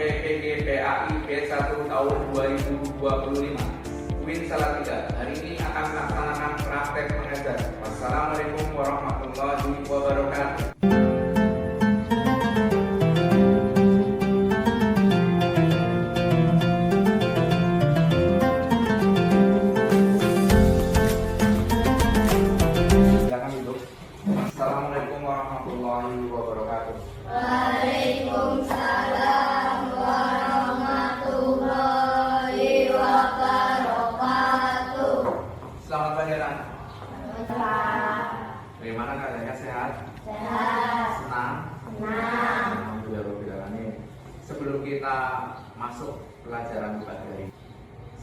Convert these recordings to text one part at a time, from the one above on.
PPG-PAI B1 tahun 2025. UIN Salatiga hari ini akan melaksanakan praktek mengajar. Wassalamualaikum warahmatullahi wabarakatuh. Assalamualaikum warahmatullahi wabarakatuh. Waalaikumsalam warahmatullahi wabarakatuh. Selamat pagi anak. Bagaimana keadaannya, sehat? Sehat. Senang? Senang. Alhamdulillah. Sebelum kita masuk pelajaran pagi hari,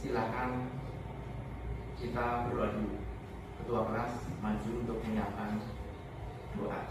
silakan kita berdoa dulu. Ketua kelas maju untuk menyiapkan doa.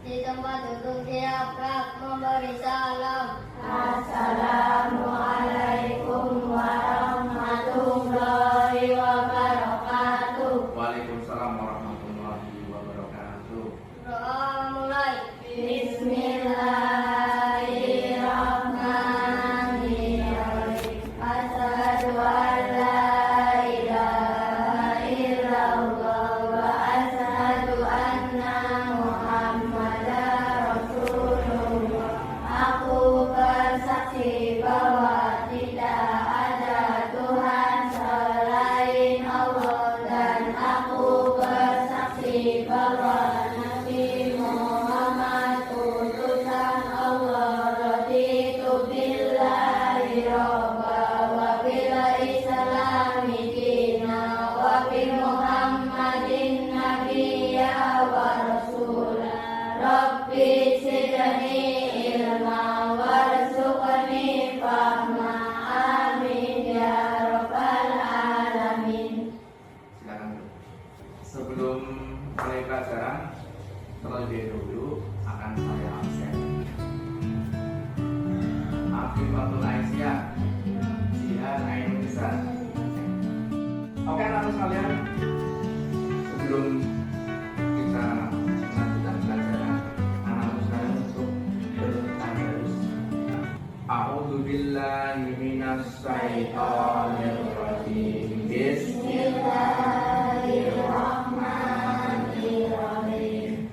Di tempat duduk siap memberi salam. Assalamualaikum warahmatullahi wabarakatuh. Waalaikumsalam warahmatullahi wabarakatuh. Doa mulai. Bismillahirrahmanirrahim. Asyhadu an la ilaha illallah wa asyhadu anna Muhammadar Rasulullah. Aku bersaksi bahwa tidak ada Tuhan selain Allah, dan aku bersaksi bahwa Nabi Muhammad utusan Allah. Raditu billahi robba wa bil islami dina wa bi Muhammadin nabiyya wa rasula. Rabbi zidni ilma warzuqni fahma. Amin ya rabbal alamin. Silakan. Sebelum mulai pelajaran, terlebih dahulu akan saya absen. Afifatul Aisyah, Jihad Indonesia. Oke, anak sekalian, sebelum kita melanjutkan pelajaran, anak sekalian untuk bertadarus. A'udzubillahi minasyaitonir rajim. Bismillahirrahmanirrahim.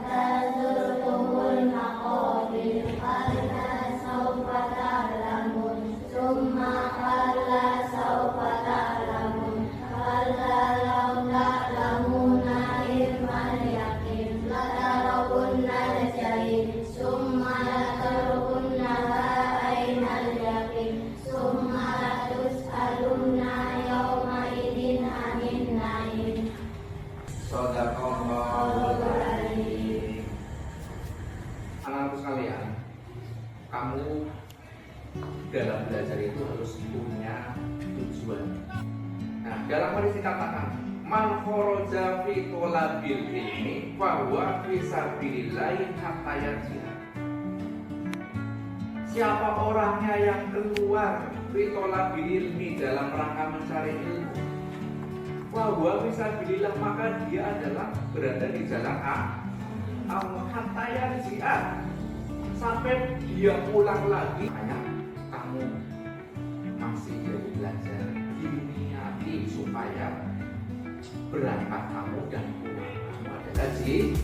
Tazurtumul maqabir alla sawfa ta'lamun summa alla sawfa ta'lamun alla law ta'lamuna ilmal yaqin la tarawunna al-jahim summa la tarawunnaha ainal yaqin summa la tus'alunna yawma idin anin na'im. Shadaqallahul adzim. Anak-anak sekalian, kamu dalam belajar itu harus punya tujuan. Nah, dalam hadis dikatakan, man kharaja fi thalabil ilmi fa huwa fi sabilillah hatta yarji'a. Siapa orangnya yang keluar fi thalabil ilmi dalam rangka mencari ilmu, bahwa fisabilillah, maka dia adalah berada di jalan Allah hatta yarji'a, sampai dia pulang lagi. Hanya kamu masih jadi belajar, diniati supaya berangkat kamu dan pulang kamu adalah jihad.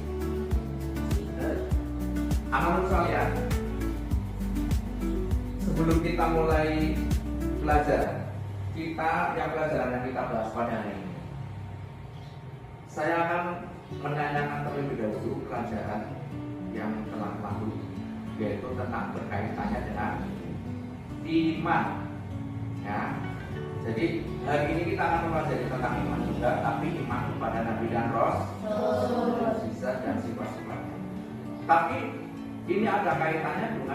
Anak sekalian, sebelum kita mulai pelajaran yang kita bahas pada hari ini, saya akan menanyakan terlebih dahulu pelajaran yang telah lalu, yaitu tentang berkaitannya dengan iman. Ya, jadi hari ini kita akan mempelajari tentang iman juga, tapi iman kepada Nabi dan Rasul, sisa dan sifat-sifatnya. Tapi ini ada kaitannya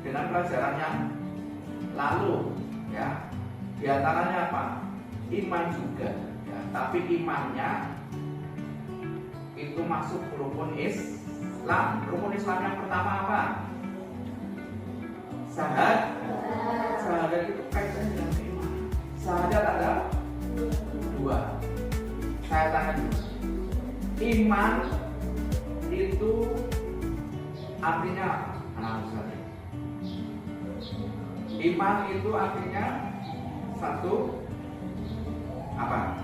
dengan pelajaran yang lalu, ya. Di antaranya apa? Iman juga, ya. Tapi imannya itu masuk rukun Islam. Rukun Islam yang pertama apa? Syahadat itu kaitannya dengan iman. Syahadat ada dua. Saya tanya dulu. Iman artinya misalnya iman itu artinya satu apa?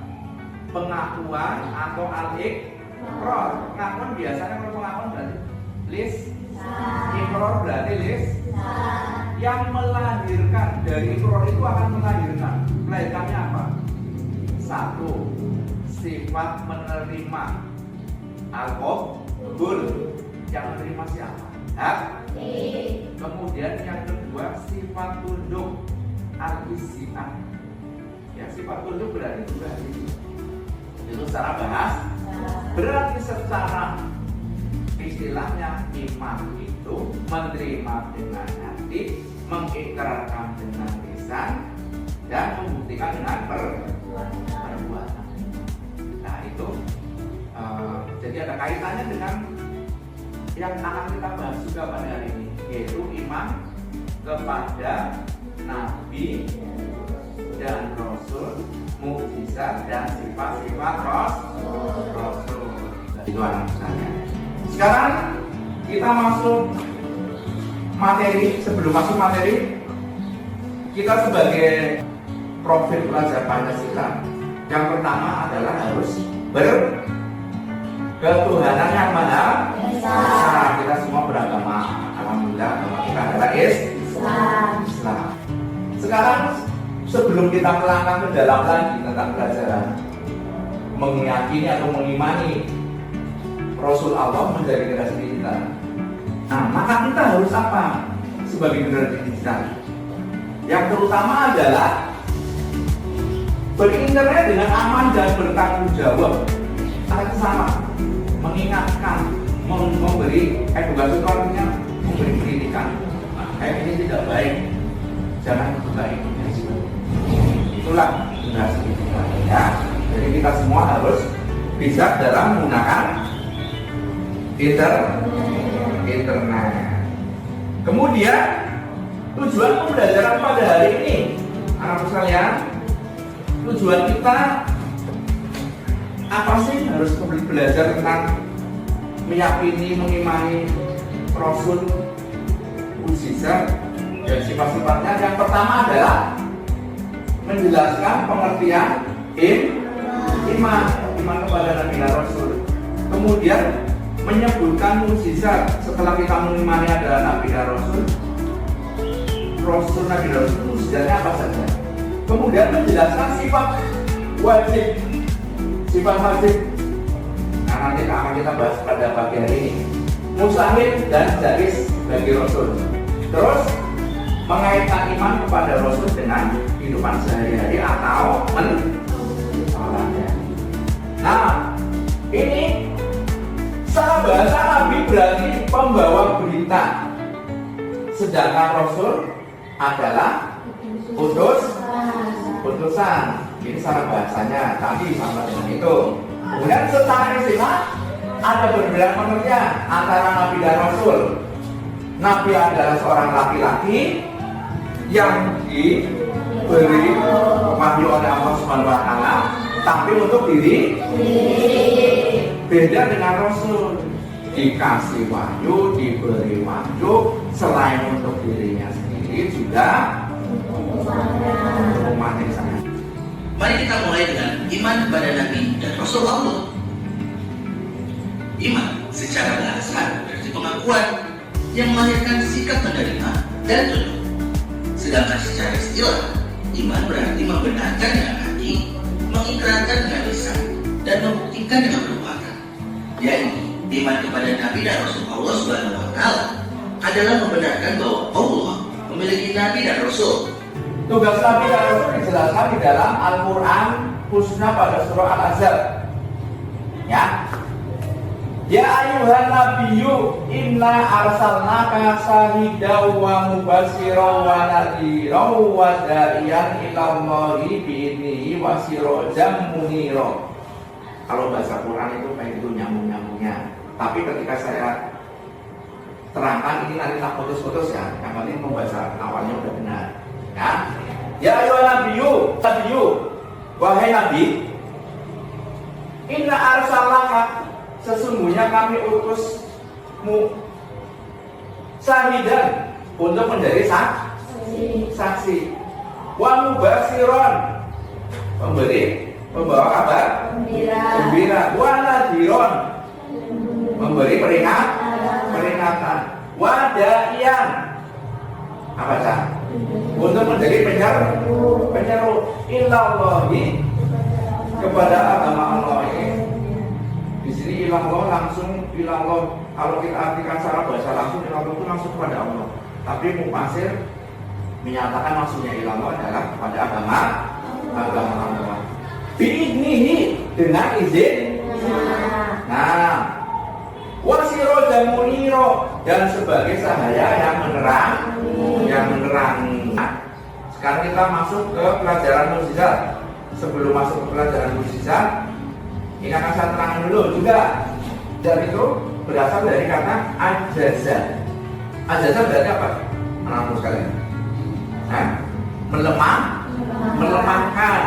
Pengakuan atau al-iqrar. Pengakuan biasanya kalau pengakuan berarti iqrar berarti yang melahirkan dari iqrar itu akan melahirkannya apa? Satu, sifat menerima al-qabul. Yang menerima siapa? Hak. Kemudian yang kedua, sifat tunduk al-isya'ah. Ya, sifat tunduk berarti juga itu secara bahas. Berarti secara istilahnya iman itu menerima dengan hati, mengikrarkan dengan lisan, dan membuktikan dengan perbuatan. Nah itu jadi ada kaitannya dengan yang akan kita bahas juga pada hari ini, yaitu iman kepada Nabi dan Rasul, mukjizat dan sifat-sifat Rasul. Itu anak saya. Sekarang kita masuk materi. Sebelum masuk materi, kita sebagai profil pelajar Pancasila, yang pertama adalah harus berketuhanan yang Maha Esa. Kita semua beragama, alhamdulillah agama kita adalah Islam. Sekarang sebelum kita melangkah ke dalam lagi tentang pelajaran meyakini atau mengimani Rasul Allah menjadi generasi digital, nah maka kita harus apa sebagai generasi digital? Yang terutama adalah berinternet dengan aman dan bertanggung jawab. Ada sama mengingatkan, memberi edukasi, artinya memberi pendidikan. Nah, ini tidak baik, jangan baik. Itulah generasi digital ya. Jadi kita semua harus bijak dalam menggunakan internet. Kemudian tujuan pembelajaran pada hari ini, anak-anak sekalian, tujuan kita apa sih? Harus belajar tentang meyakini, mengimani Rasul, mukjizat dan sifat-sifatnya. Yang pertama adalah menjelaskan pengertian iman kepada Nabi dan Rasul. Kemudian menyebutkan mukjizat. Setelah kita mengimani adalah Nabi dan Rasul, Nabi dan Rasul, mukjizatnya apa saja. Kemudian menjelaskan sifat wajib. Nah, nanti akan kita bahas pada pagi hari ini. Mustahil dan jais bagi Rasul. Terus mengaitkan iman kepada Rasul dengan kehidupan sehari-hari atau menolaknya. Nah, ini secara bahasa Nabi berarti pembawa berita, sedangkan Rasul adalah utusan. Ini secara bahasanya, tapi sama dengan itu. Kemudian secara istilah ada berbeda pengertian antara Nabi dan Rasul. Nabi adalah seorang laki-laki yang diberi wahyu oleh Allah Subhanahu wa Ta'ala, tapi untuk diri. Beda dengan Rasul, dikasih wahyu, diberi wahyu selain untuk dirinya sendiri juga umat Islam. Mari kita mulai dengan iman kepada Nabi dan Rasul Allah. Iman secara bahasa berarti pengakuan yang melahirkan sikap menerima dan tunduk. Sedangkan secara istilah, iman berarti membenarkan dengan hati, mengikrarkan dengan lisan, dan membuktikan dengan perbuatan. Yaitu iman kepada Nabi dan Rasul Allah Subhanahu wa Ta'ala adalah membenarkan bahwa Allah memiliki Nabi dan Rasul. Tugas Nabi dan Rasul dijelaskan di dalam Al-Quran, khususnya pada surah Al-Ahzab. Ya ayuhan nabiyyu inna arsalnaka syahidan wa mubasyiran wa nadhiran wa da'iyan ila Allahi bi'idnihi wa sirajan munira. Kalau bahasa Quran itu kayak itu nyambung-nyambungnya. Tapi ketika saya terangkan ini nanti tak putus-putus ya. Yang penting membaca awalnya udah benar. Ya ayuhan nabiyyu, wahai nabi, inna arsalnaka, sesungguhnya kami utusmu Syahidan, untuk menjadi saksi. Wa mubasyiron, memberi, membawa kabar gembira. Wa nadhiron, memberi peringatan. Wa da'iyan, apa sah? Untuk menjadi penyeru ilallahi, kepada agama Allah. Di sini ilallah langsung, ilallah kalau kita artikan secara bahasa langsung, ilallah itu langsung kepada Allah. Tapi mufasir menyatakan maksudnya ilallah adalah kepada agama Allah. Bi'idnihi, dengan izin. Nah, wasiro dan muniro, dan sebagai cahaya yang menerangi. Nah, sekarang kita masuk ke pelajaran mukjizat. Sebelum masuk ke pelajaran mukjizat, ini akan saya terangkan dulu juga. Dan itu berasal dari kata ajaza. Ajaza berarti apa? Anak-anak sekalian, melemahkan.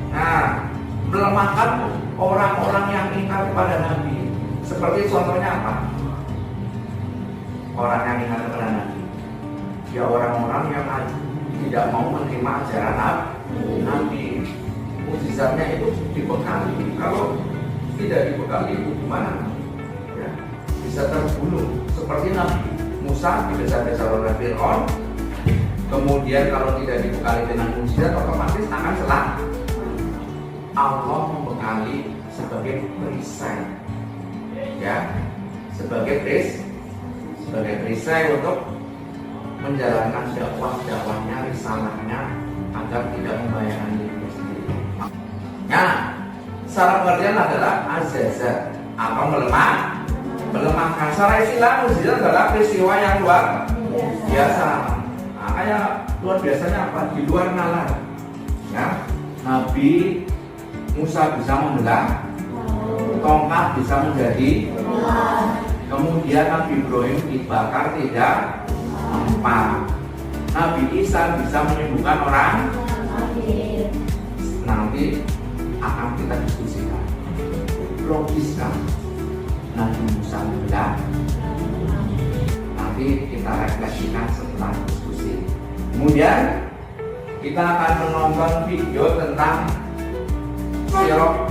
Nah, melemahkan orang-orang yang ingkar kepada Nabi. Seperti contohnya apa? Orang yang ingkar kepada Nabi, ya orang-orang yang tidak mau menerima ajaran Nabi. Mukjizatnya itu dibekali. Kalau tidak dibekali itu gimana? Ya, bisa terbunuh. Seperti Nabi Musa dikejar-kejar oleh Fir'aun. Kemudian kalau tidak dibekali dengan mukjizat, otomatis akan celaka. Allah membekali sebagai perisai, ya, sebagai perisai untuk menjalankan dakwahnya, risalahnya, agar tidak membahayakan diri sendiri. Nah, secara pengertian adalah azaza atau melemahkan. Secara istilah mukjizat adalah peristiwa yang luar biasa. Nah, kayak luar biasanya apa? Di luar nalar. Ya, Nabi Musa bisa membelah tongkat, bisa menjadi. Kemudian Nabi Ibrahim dibakar tidak mempan. Nabi Isa bisa menyembuhkan orang. Nanti akan kita diskusikan. Logis kan? Nabi Musa membelah. Nanti kita refleksikan setelah diskusi. Kemudian kita akan menonton video tentang sirah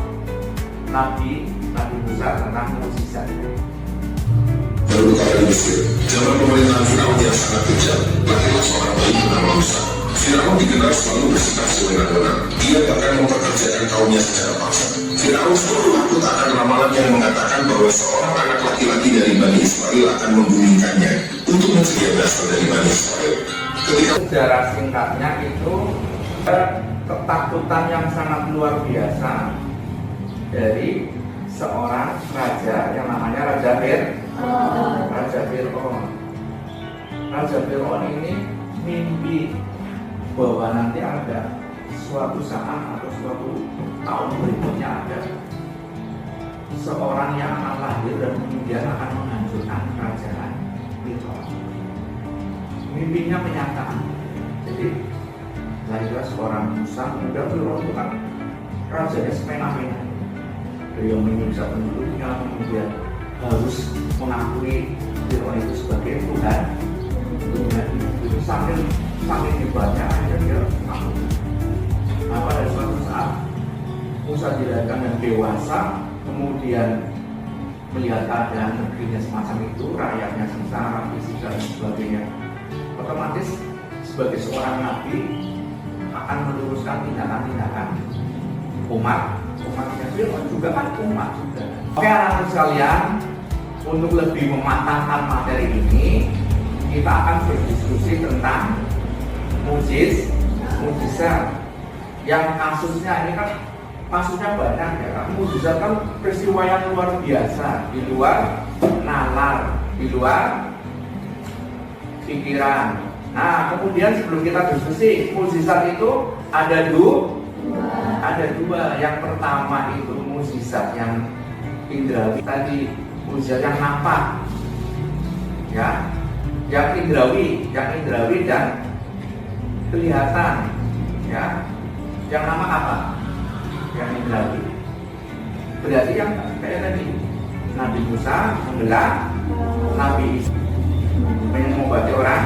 Nabi Musa, tentang mukjizat. Baru kala di Mesir, zaman pemerintahan Firaun yang sangat kejam, lahirlah seorang bayi bernama Musa. Firaun dikenal selalu bersikap sewenang-wenang. Dia bahkan mempekerjakan kaumnya secara paksa. Firaun selalu waktu tak akan ramalan yang mengatakan bahwa seorang anak laki-laki dari Bani Israel akan membunyikannya untuk mencegah berasal dari Bani Israel. Ketika sejarah singkatnya itu ketakutan yang sangat luar biasa dari seorang raja yang namanya Raja Fir'aun. Raja Fir'aun ini mimpi bahwa nanti ada suatu saat atau suatu tahun berikutnya ada seorang yang akan lahir dan kemudian akan menghancurkan kerajaan Fir'aun. Mimpinya kenyataan. Jadi lahirlah seorang Musa, kemudian Fir'aun itu kan rajanya semena-mena. Beliau menyiksa penduduknya, kemudian harus mengakui Fir'aun itu sebagai Tuhan. Itu sambil dibaca aja dia mengaku. Nah, pada suatu saat Musa dilahirkan dan dewasa, kemudian melihat keadaan negerinya semacam itu, rakyatnya sengsara, fisik dan sebagainya, otomatis sebagai seorang nabi akan meluruskan tindakan-tindakan umatnya. Fir'aun juga kan umat juga. Oke anak-anak sekalian, untuk lebih mematangkan materi ini, kita akan berdiskusi tentang mukjizat. Yang kasusnya ini kan kasusnya banyak ya. Mukjizat kan peristiwa yang luar biasa, di luar nalar, di luar pikiran. Nah, kemudian sebelum kita diskusi, mukjizat itu ada dua. Yang pertama itu mukjizat yang indrawi tadi, mukjizat yang nampak, ya, yang indrawi dan kelihatan, ya. Yang nama apa? Yang indrawi. Berarti yang kayak tadi, Nabi Musa membelah Nabi Isa. mengobati orang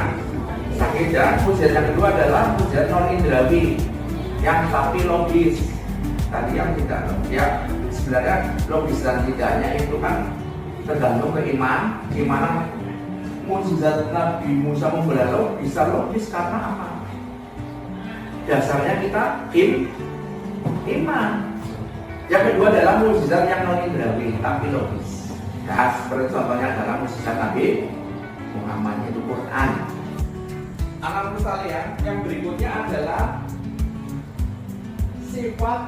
sakit. Dan mujizat yang kedua adalah mujizat non indrawi yang tapi logis. Tadi yang tidak ya sebenarnya logis dan tidaknya itu kan tergantung keimanan. Mujizat Nabi Musa membelah laut bisa logis karena apa? Dasarnya kita iman. Yang kedua adalah mujizat yang non indrawi tapi logis. Ya, seperti contohnya adalah mujizat Nabi Muhammad, itu Quran. Anak sekalian, yang berikutnya adalah sifat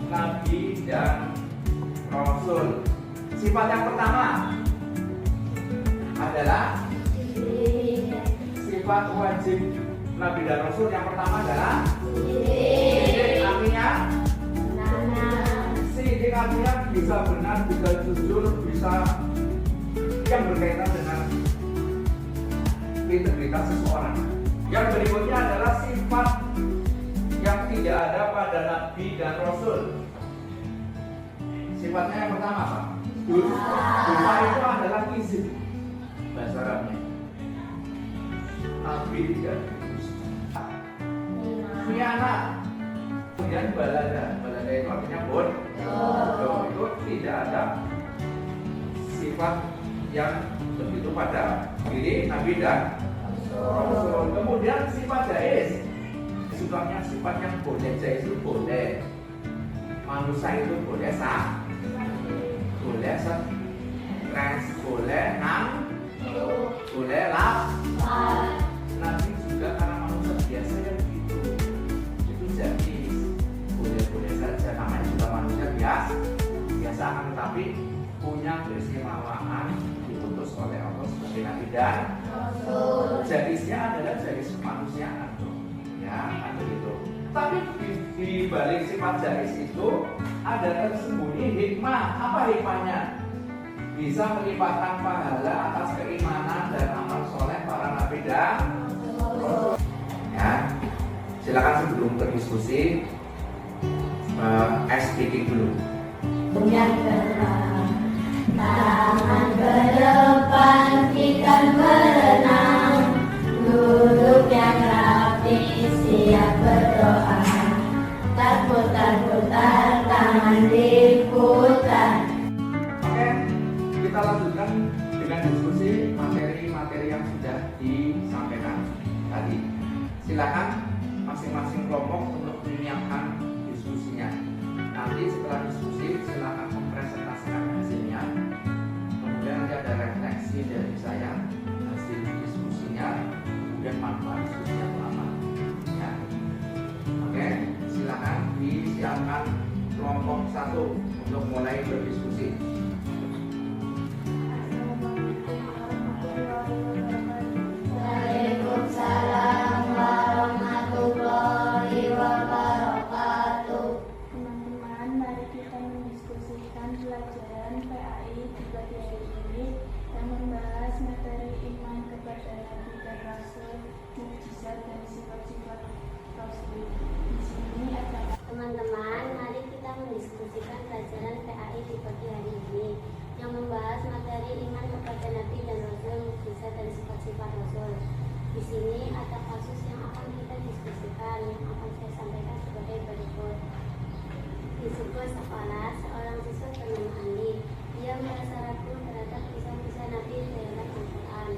Nabi dan Rasul. Sifat yang pertama adalah sifat wajib Nabi dan Rasul. Yang pertama adalah sidik, artinya bisa benar, bisa jujur, bisa yang berkaitan dengan integritas seseorang. Yang berikutnya adalah sifat yang tidak ada pada Nabi dan Rasul. Sifatnya yang pertama apa? Dusta itu adalah kizib bahasa Arabnya. Nabi tidak dusta. Khianat. Kemudian balada itu artinya bodoh. Itu tidak ada sifat yang begitu pada diri Nabi dan Rasul. Kemudian sifat jais. Sifatnya sifat yang boleh, jais itu boleh. Manusia itu boleh sah, boleh stres, boleh boleh lap. Nabi juga karena manusia biasa yang begitu. Itu jadi boleh saja, namanya juga manusia biasa akan tetapi punya keistimewaan diutus oleh Allah sebagai Nabi dan Rasul. Jadisnya adalah jadis kemanusiaan, ya kan begitu. Tapi di balik sifat jadis itu ada tersembunyi hikmah. Apa hikmahnya? Bisa melipatkan pahala atas keimanan dan amal soleh para Nabi dan Rasul. Ya, silakan sebelum berdiskusi, speaking dulu. Yang terang, tangan ke depan, ikan berenang, duduk yang rapi, siap berdoa. Tak putar-putar, tangan diputar. Oke, kita lanjutkan dengan diskusi materi-materi yang sudah disampaikan tadi. Silakan masing-masing kelompok untuk menyiapkan diskusinya. Nanti setelah diskusi silakan mempresentasikan hasilnya. Kemudian nanti ada refleksi dari saya hasil diskusinya, kemudian manfaat diskusinya apa. Ya. Oke, silakan disiapkan kelompok 1 untuk mulai berdiskusi. Waalaikumsalam warahmatullahi wabarakatuh. Teman-teman, mari kita mendiskusikan pelajaran PAI di pagi hari ini yang membahas materi iman kepada Nabi dan Rasul, mukjizat dan sifat-sifat Rasul. Di sini ada Teman-teman, mari kita mendiskusikan pelajaran PAI di pagi hari ini yang membahas materi iman kepada Nabi dan Rasul, mukjizat dan sifat-sifat Rasul. Di sini ada kasus yang akan kita diskusikan, yang akan saya sampaikan sebagai berikut. Di sebuah sekolah, seorang siswa bernama Andi. Dia merasa ragu terhadap kisah-kisah Nabi dalam Al-Quran.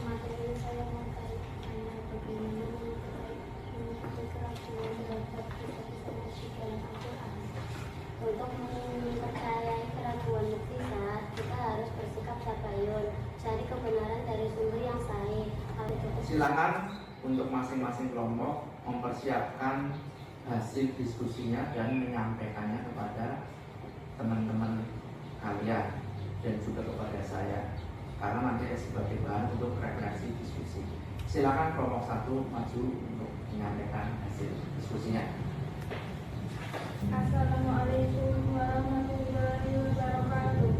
Materi ini saya mengkaitkannya bagaimana mengikuti keraguan terhadap kisah-kisah Nabi dalam Al-Quran. Untuk mempercayai keraguan mukjizat, kita harus bersikap tabayun, cari kebenaran dari sumber yang sahih. Silakan untuk masing-masing kelompok mempersiapkan hasil diskusinya dan menyampaikannya kepada teman-teman kalian dan juga kepada saya, karena nanti sebagai bahan untuk refleksi diskusi. Silakan kelompok 1 maju untuk menyampaikan hasil diskusinya. Assalamualaikum warahmatullahi wabarakatuh.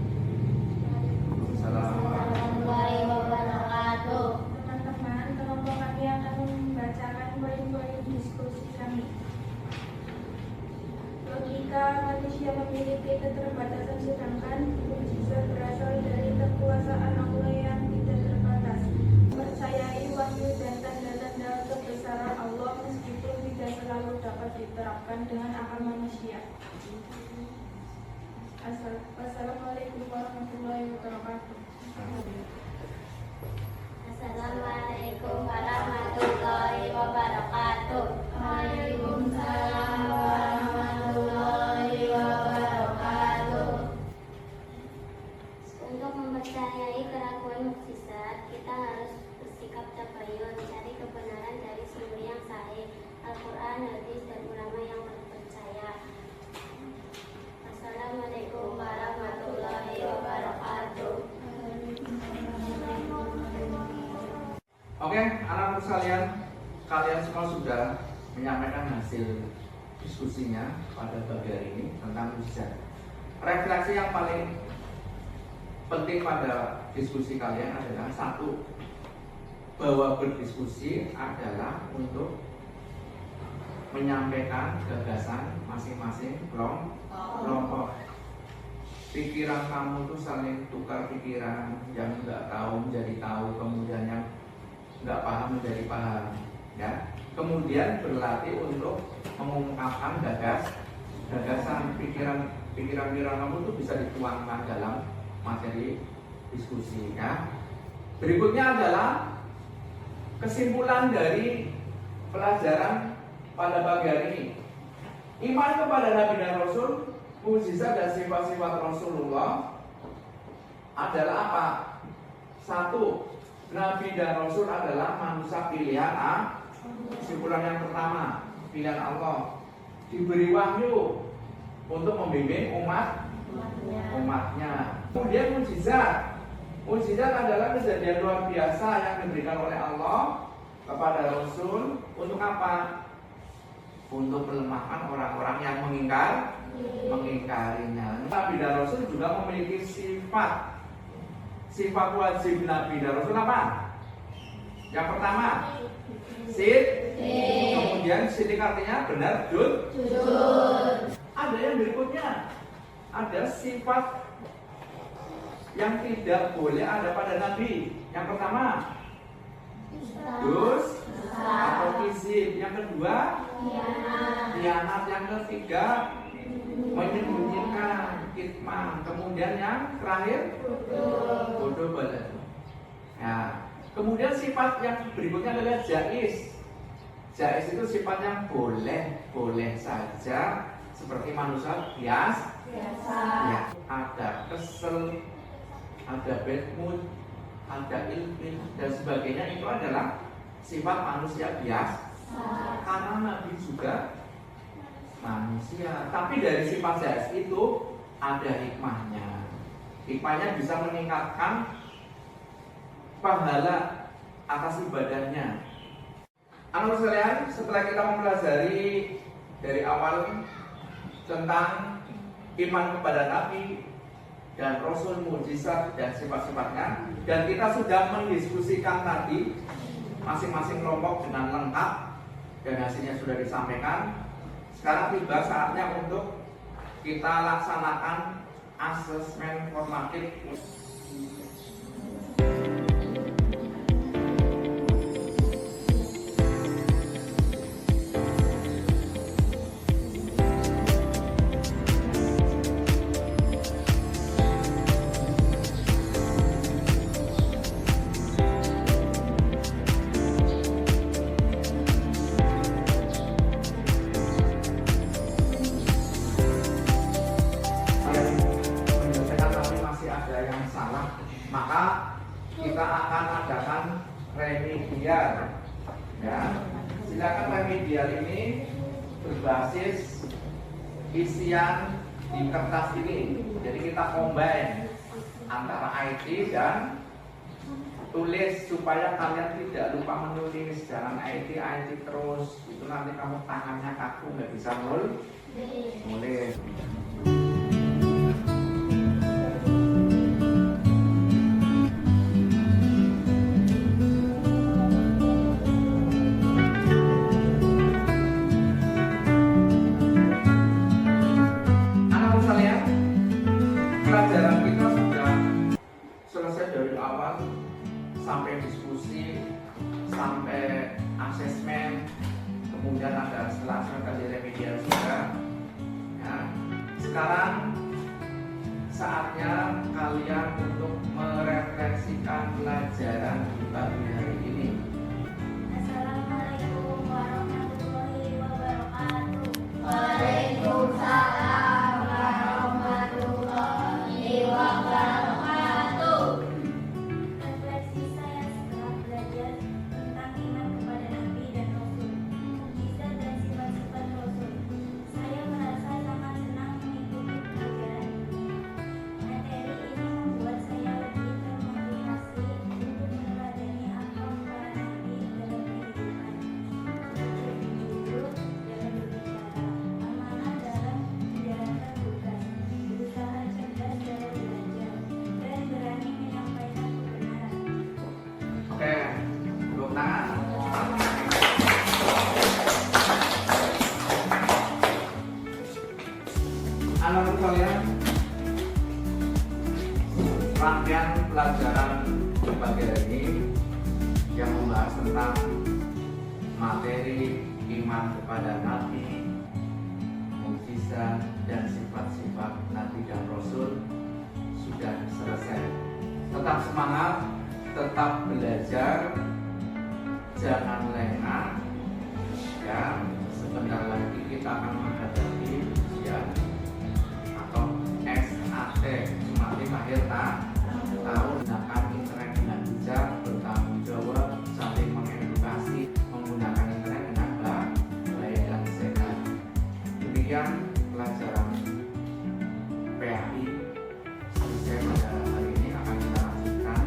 Warahmatullahi wabarakatuh. Teman-teman, kelompok kami akan membacakan poin-poin diskusi kami. Logika manusia memiliki keterbatasan, sedangkan mukjizat berasal dari kekuasaan Allah warahmatullahi wabarakatuh. Assalamualaikum warahmatullahi wabarakatuh. Waalaikumsalam warahmatullahi wabarakatuh. Untuk mempercayai keraguan mukjizat, kita harus bersikap tabayun, mencari kebenaran dari sumber yang sahih, Al-Quran, hadis, dan ulama yang terpercaya. Assalamualaikum warahmatullahi wabarakatuh. Oke, anak-anak sekalian, kalian semua sudah menyampaikan hasil diskusinya pada pagi hari ini tentang mukjizat. Refleksi yang paling penting pada diskusi kalian adalah satu, bahwa berdiskusi adalah untuk menyampaikan gagasan masing-masing kelompok. Pikiran kamu tuh saling tukar pikiran, yang nggak tahu menjadi tahu, kemudian yang nggak paham menjadi paham, ya. Kemudian berlatih untuk mengungkapkan gagasan, pikiran kamu tuh bisa dituangkan dalam materi diskusi, ya. Berikutnya adalah kesimpulan dari pelajaran pada pagi hari ini. Iman kepada Nabi dan Rasul, mukjizat dan sifat-sifat Rasulullah adalah apa? Satu, Nabi dan Rasul adalah manusia pilihan A. Kesimpulan yang pertama, pilihan Allah, diberi wahyu untuk membimbing umatnya. Kemudian mukjizat adalah kejadian luar biasa yang diberikan oleh Allah kepada Rasul untuk apa? Untuk melemahkan orang-orang yang mengingkarinya. Nabi dan Rasul juga memiliki sifat wajib Nabi dan Rasul apa? Yang pertama, kemudian sidik artinya benar, jujur. Ada yang berikutnya, ada sifat yang tidak boleh ada pada Nabi. Yang pertama, atau kizib. Yang kedua, khianat. Yang ketiga, menyembunyikan, kitman. Kemudian yang terakhir, bodoh balad. Ya. Kemudian sifat yang berikutnya adalah jaiz. Jaiz itu sifat yang boleh saja, seperti manusia biasa. Ya. Ada kesel, ada bad mood, ada ilfil dan sebagainya, itu adalah sifat manusia biasa. Karena Nabi juga manusia. Tapi dari sifat jaiz itu ada hikmahnya. Hikmahnya bisa meningkatkan pahala atas ibadahnya. Anak sekalian, setelah kita mempelajari dari awal tentang iman kepada Nabi dan Rasul, mukjizat dan sifat-sifatnya, dan kita sudah mendiskusikan tadi masing-masing kelompok dengan lengkap dan hasilnya sudah disampaikan. Sekarang tiba saatnya untuk kita laksanakan asesmen formatif. Maka kita akan adakan remedial, ya. Silakan remedial ini berbasis isian di kertas ini. Jadi kita combine antara IT dan tulis supaya kalian tidak lupa menulis. Jangan IT terus, itu nanti kamu tangannya kaku nggak bisa nulis. Pelajaran kita sudah selesai dari awal sampai diskusi, sampai asesmen, kemudian ada setelah tadi remedial juga. Ya. Sekarang saatnya kalian untuk merefleksikan pelajaran di pagi hari ini. Assalamualaikum warahmatullahi wabarakatuh. Waalaikumsalam warahmatullahi wabarakatuh. Refleksi saya setelah belajar tentang iman kepada Nabi dan Rasul, mukjizat dan sifat-sifat Rasul. Saya merasa sangat senang mengikuti pelajaran ini. Materi ini membuat saya lebih termotivasi untuk meneladani akhlak para nabi dalam kehidupan. Jujur dalam berbicara, amanah dalam menjalankan tugas, berusaha cerdas dalam belajar, dan berani menyampaikan kebenaran. Oke, tepuk tangan. Anak-anak kalian, rangkaian pelajaran di pagi hari ini yang membahas tentang materi iman kepada Nabi, mukjizat dan sifat-sifat Nabi dan Rasul sudah selesai. Tetap semangat, tetap belajar, jangan lengah. Ya, sebentar lagi kita akan menghadapi ujian atau SAT, semakin akhir tahun. Gunakan internet dengan bijak, bertanggung jawab, saling mengedukasi, menggunakan internet dengan baik dan sehat. Demikian pelajaran PAI selesai pada hari ini. Akan kita lanjutkan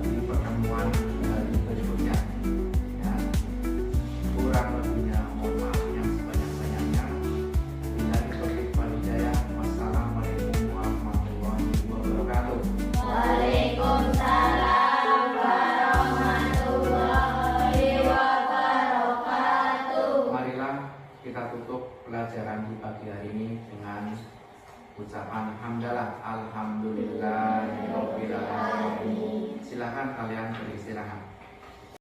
di pertemuan hari berikutnya. Ya, kurang lebihnya mohon maaf yang sebanyak-banyaknya. Bila diberi hidayah. Wassalamualaikum warahmatullahi wabarakatuh. Waalaikumsalam warahmatullahi wabarakatuh. Marilah kita tutup pelajaran di pagi hari ini dengan ucapan hamdalah, alhamdulillahirabbil alamin. Silakan kalian beristirahat.